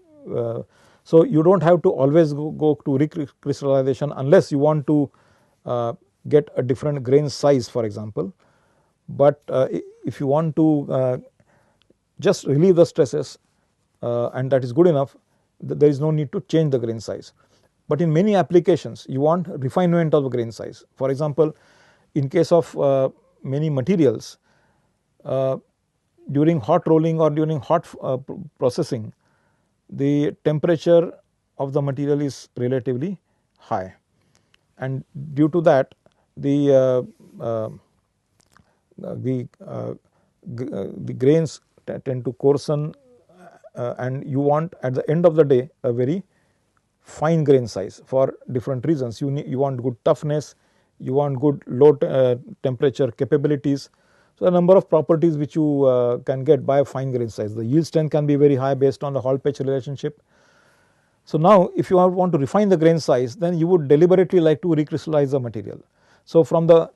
[SPEAKER 2] So, you do not have to always go to recrystallization unless you want to get a different grain size, for example. But if you want to just relieve the stresses and that is good enough, there is no need to change the grain size. But in many applications, you want refinement of the grain size. For example, in case of many materials, during hot rolling or during hot processing, the temperature of the material is relatively high, and due to that the grains tend to coarsen, and you want at the end of the day a very fine grain size for different reasons. You want good toughness, you want good low temperature capabilities. So, a number of properties which you can get by a fine grain size. The yield strength can be very high based on the Hall-Petch relationship. So, now if you want to refine the grain size, then you would deliberately like to recrystallize the material. So, from the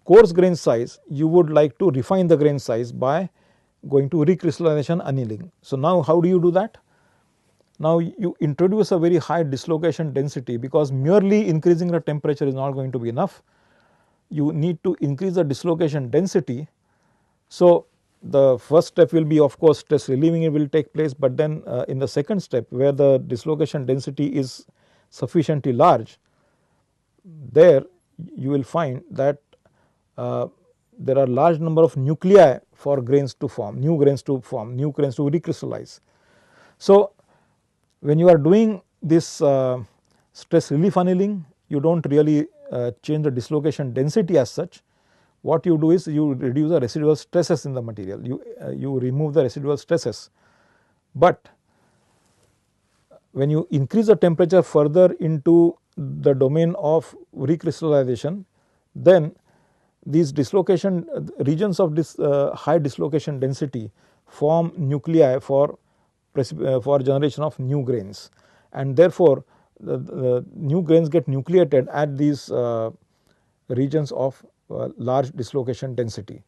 [SPEAKER 2] coarse grain size, you would like to refine the grain size by going to recrystallization annealing. So, now how do you do that? Now, you introduce a very high dislocation density, because merely increasing the temperature is not going to be enough. You need to increase the dislocation density. So, the first step will be, of course, stress relieving will take place, but then in the second step, where the dislocation density is sufficiently large, there you will find that there are large number of nuclei for grains to form, new grains to form, new grains to recrystallize. So, when you are doing this stress relief annealing, you do not really change the dislocation density as such. What you do is you reduce the residual stresses in the material, you remove the residual stresses. But when you increase the temperature further into the domain of recrystallization, then these dislocation regions of this high dislocation density form nuclei for generation of new grains, and therefore the new grains get nucleated at these regions of large dislocation density.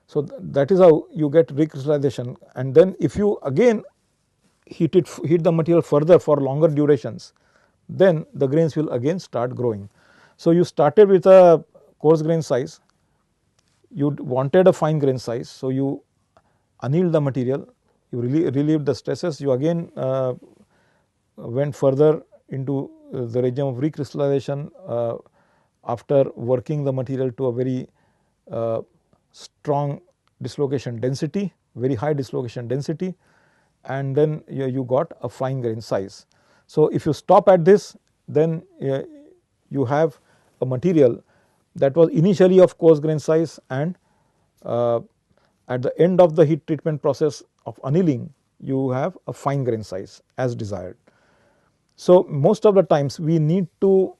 [SPEAKER 2] So, that is how you get recrystallization, and then if you again heat the material further for longer durations, then the grains will again start growing. So, you started with a coarse grain size, you wanted a fine grain size. So, you annealed the material, you relieved the stresses, you again went further into the regime of recrystallization after working the material to a very strong dislocation density, very high dislocation density, and then you got a fine grain size. So, if you stop at this, then you have a material that was initially of coarse grain size, and at the end of the heat treatment process of annealing, you have a fine grain size as desired. So, most of the times we need to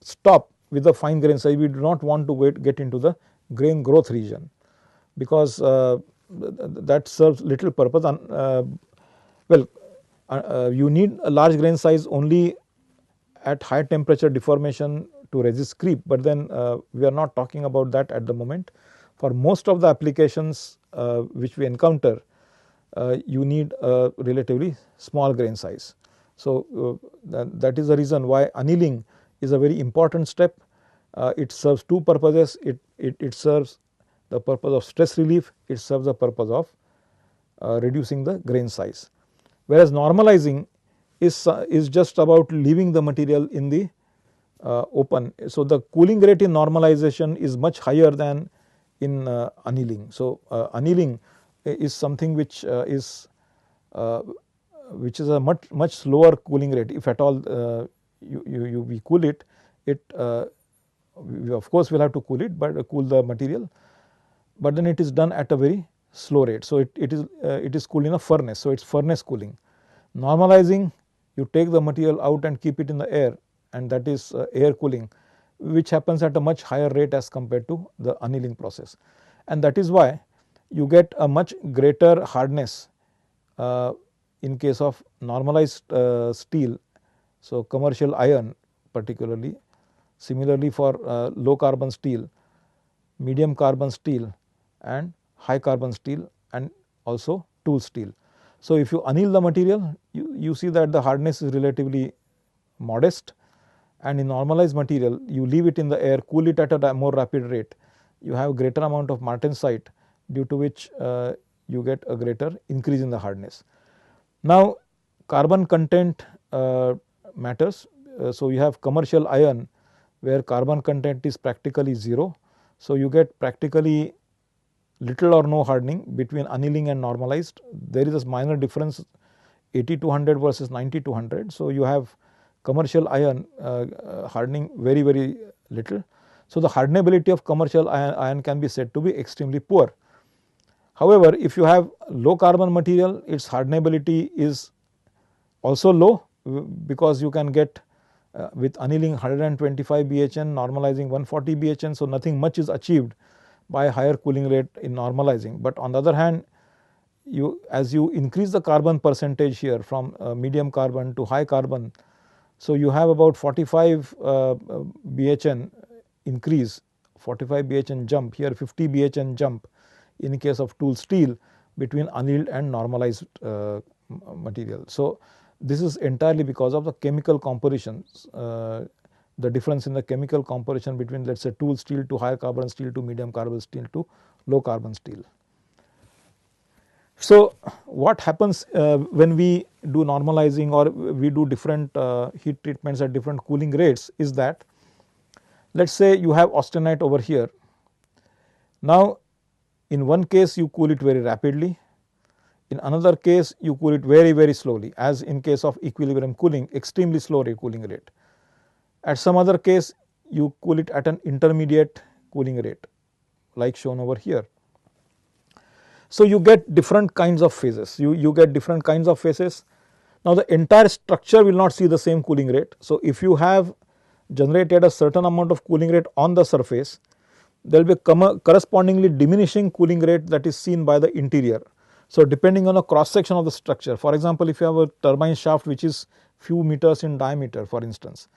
[SPEAKER 2] stop with the fine grain size, we do not want to get into the grain growth region, because that serves little purpose. You need a large grain size only at high temperature deformation to resist creep, but then we are not talking about that at the moment. For most of the applications which we encounter, you need a relatively small grain size. So, that is the reason why annealing is a very important step. It serves two purposes. It serves the purpose of stress relief, it serves the purpose of reducing the grain size. Whereas normalizing is just about leaving the material in the open. So, the cooling rate in normalization is much higher than in annealing. So, annealing is something which is a much slower cooling rate. If at all we cool it, we of course will have to cool it, but cool the material, but then it is done at a very slow rate. So, it is cooled in a furnace. So, it is furnace cooling. Normalizing, you take the material out and keep it in the air, and that is air cooling, which happens at a much higher rate as compared to the annealing process, and that is why you get a much greater hardness in case of normalized steel. So, commercial iron particularly, similarly for low carbon steel, medium carbon steel and high carbon steel, and also tool steel. So, if you anneal the material, you see that the hardness is relatively modest, and in normalized material you leave it in the air, cool it at a more rapid rate, you have greater amount of martensite, due to which you get a greater increase in the hardness. Now, carbon content matters. So, you have commercial iron where carbon content is practically 0. So, you get practically little or no hardening between annealing and normalized. There is a minor difference, 80 to 100 versus 90 to 100. So, you have commercial iron hardening very little. So, the hardenability of commercial iron can be said to be extremely poor. However, if you have low carbon material, its hardenability is also low, because you can get with annealing 125 Bhn, normalizing 140 Bhn. So, nothing much is achieved by higher cooling rate in normalizing, but on the other hand, as you increase the carbon percentage here from medium carbon to high carbon, so you have about 45 Bhn increase, 45 Bhn jump, here 50 Bhn jump in case of tool steel between annealed and normalized material. So, this is entirely because of the chemical compositions, the difference in the chemical composition between, let us say, tool steel to high carbon steel to medium carbon steel to low carbon steel. So, what happens when we do normalizing or we do different heat treatments at different cooling rates is that, let us say you have austenite over here. Now, in one case you cool it very rapidly, in another case you cool it very slowly, as in case of equilibrium cooling, extremely slow cooling rate. At some other case you cool it at an intermediate cooling rate like shown over here. So, you get different kinds of phases, you get different kinds of phases. Now, the entire structure will not see the same cooling rate. So, if you have generated a certain amount of cooling rate on the surface, there will be a correspondingly diminishing cooling rate that is seen by the interior. So, depending on a cross section of the structure, for example, if you have a turbine shaft which is few meters in diameter, for instance,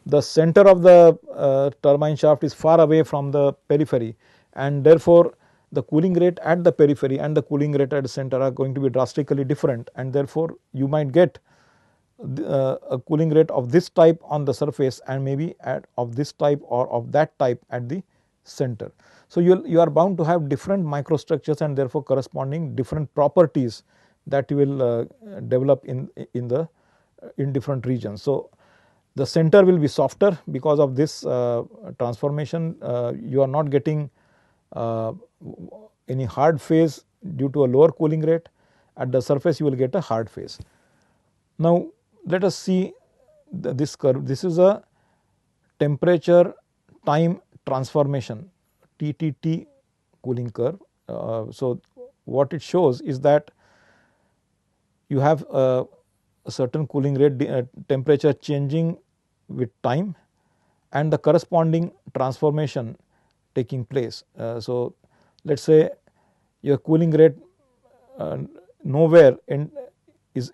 [SPEAKER 2] the center of the turbine shaft is far away from the periphery, and therefore, the cooling rate at the periphery and the cooling rate at the center are going to be drastically different, and therefore, you might get a cooling rate of this type on the surface and maybe of this type or of that type at the center. So, you are bound to have different microstructures and therefore, corresponding different properties that you will develop in different regions. So, the center will be softer because of this transformation. You are not getting any hard phase due to a lower cooling rate. At the surface you will get a hard phase. Now, let us see this curve. This is a temperature time transformation TTT cooling curve. So, what it shows is that you have a certain cooling rate temperature changing with time and the corresponding transformation taking place. So, let us say your cooling rate nowhere is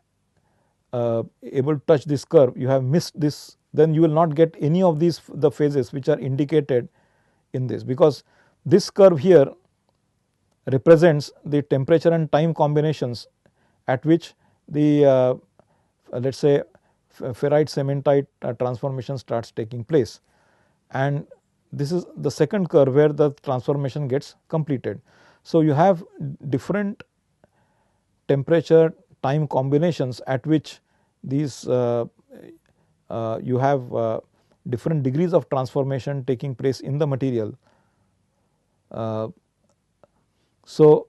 [SPEAKER 2] able to touch this curve, you have missed this, then you will not get any of these the phases which are indicated in this, because this curve here represents the temperature and time combinations at which the let us say ferrite cementite transformation starts taking place, and this is the second curve where the transformation gets completed. So, you have different temperature time combinations at which these you have different degrees of transformation taking place in the material. So,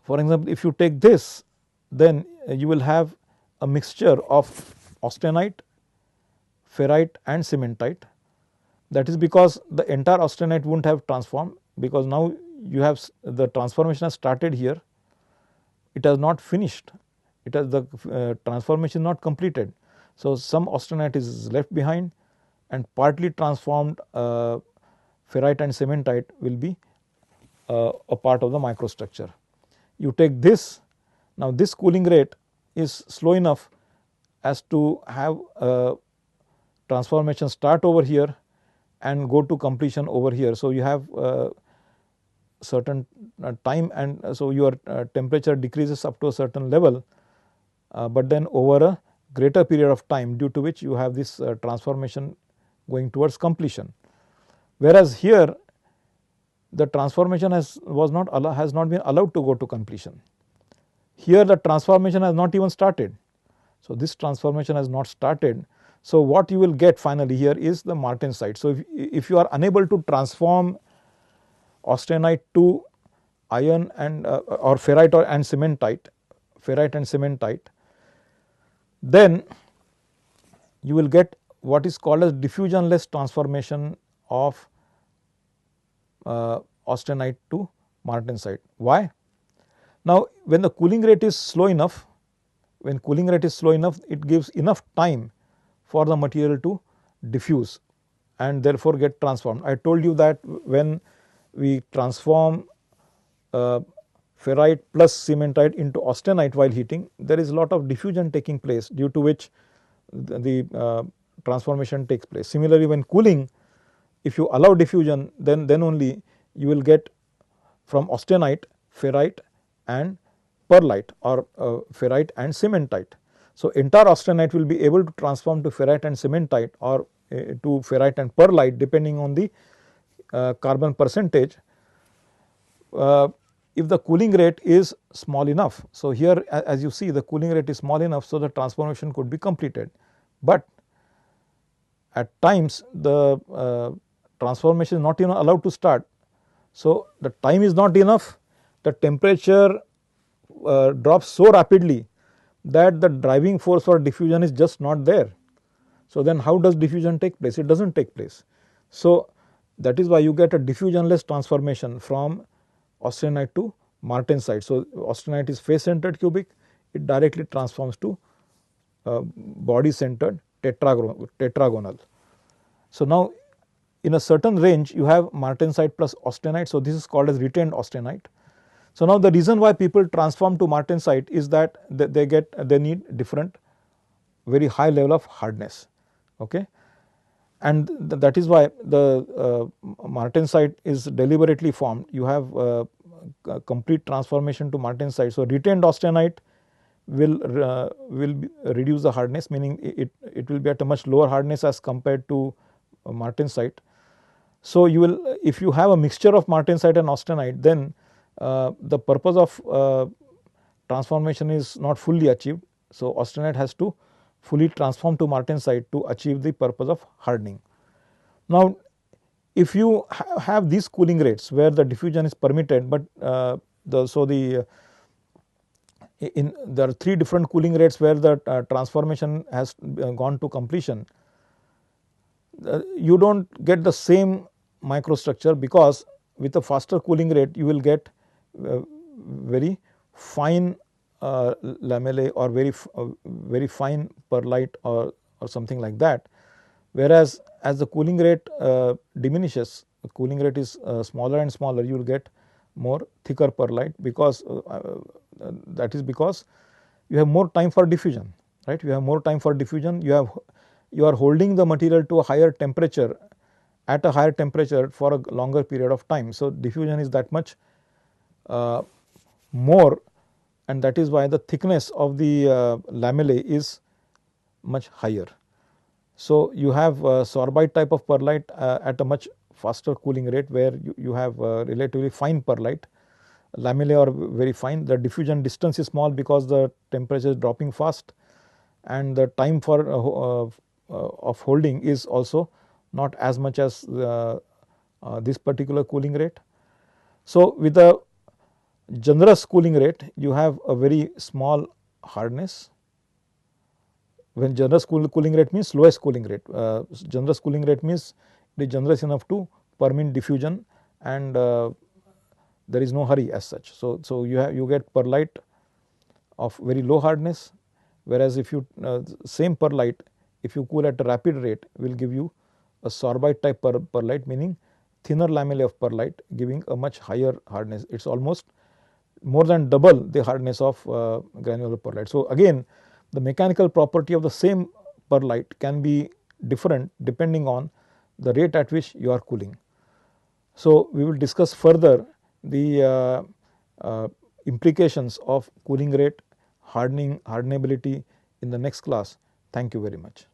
[SPEAKER 2] for example, if you take this, then you will have a mixture of austenite, ferrite and cementite. That is because the entire austenite would not have transformed, because now you have the transformation has started here, it has not finished, it has the transformation not completed. So, some austenite is left behind and partly transformed ferrite and cementite will be a part of the microstructure. You take this, now this cooling rate is slow enough as to have a transformation start over here and go to completion over here. So, you have certain time, and so your temperature decreases up to a certain level, but then over a greater period of time, due to which you have this transformation going towards completion. Whereas here the transformation has not been allowed to go to completion. Here the transformation has not even started. So, this transformation has not started. So, what you will get finally here is the martensite. So, if you are unable to transform austenite to iron and or ferrite and cementite, then you will get what is called as diffusionless transformation of austenite to martensite. Why? Now, when the cooling rate is slow enough, it gives enough time for the material to diffuse and therefore get transformed. I told you that when we transform ferrite plus cementite into austenite while heating, there is a lot of diffusion taking place, due to which the transformation takes place. Similarly, when cooling, if you allow diffusion, then only you will get from austenite, ferrite and pearlite, or ferrite and cementite. So, entire austenite will be able to transform to ferrite and cementite, or to ferrite and pearlite, depending on the carbon percentage. if the cooling rate is small enough. So, here as you see the cooling rate is small enough, so the transformation could be completed, but at times the transformation is not even allowed to start. So, the time is not enough, the temperature drops so rapidly that the driving force for diffusion is just not there. So, then how does diffusion take place? It does not take place. So, that is why you get a diffusionless transformation from austenite to martensite. So, austenite is face centered cubic, it directly transforms to body centered tetragonal. So, now in a certain range you have martensite plus austenite. So, this is called as retained austenite. So, now the reason why people transform to martensite is that they need different very high level of hardness, okay. And that is why the martensite is deliberately formed. You have a complete transformation to martensite. So, retained austenite will reduce the hardness, meaning it will be at a much lower hardness as compared to martensite. So, you will, if you have a mixture of martensite and austenite, then the purpose of transformation is not fully achieved. So, austenite has to fully transform to martensite to achieve the purpose of hardening. Now, if you have these cooling rates where the diffusion is permitted, but there are 3 different cooling rates where the transformation has gone to completion, you do not get the same microstructure, because with a faster cooling rate you will get very fine lamellae or very fine perlite or something like that. Whereas, as the cooling rate diminishes, the cooling rate is smaller and smaller, you will get more thicker perlite, because that is because you have more time for diffusion, right. You have more time for diffusion, you are holding the material to a higher temperature, at a higher temperature for a longer period of time. So, diffusion is that much more, and that is why the thickness of the lamellae is much higher. So, you have sorbite type of perlite at a much faster cooling rate, where you have relatively fine perlite, lamellae are very fine, the diffusion distance is small because the temperature is dropping fast, and the time for of holding is also not as much as this particular cooling rate. So, with a generous cooling rate you have a very small hardness. When generous cooling rate means lowest cooling rate, generous cooling rate means it is generous enough to permit diffusion, and there is no hurry as such. So, you get perlite of very low hardness, whereas if you same perlite, if you cool at a rapid rate, will give you a sorbite type perlite, meaning thinner lamellae of perlite, giving a much higher hardness. It is almost more than double the hardness of granular perlite. So, again the mechanical property of the same perlite can be different depending on the rate at which you are cooling. So, we will discuss further the implications of cooling rate, hardenability in the next class. Thank you very much.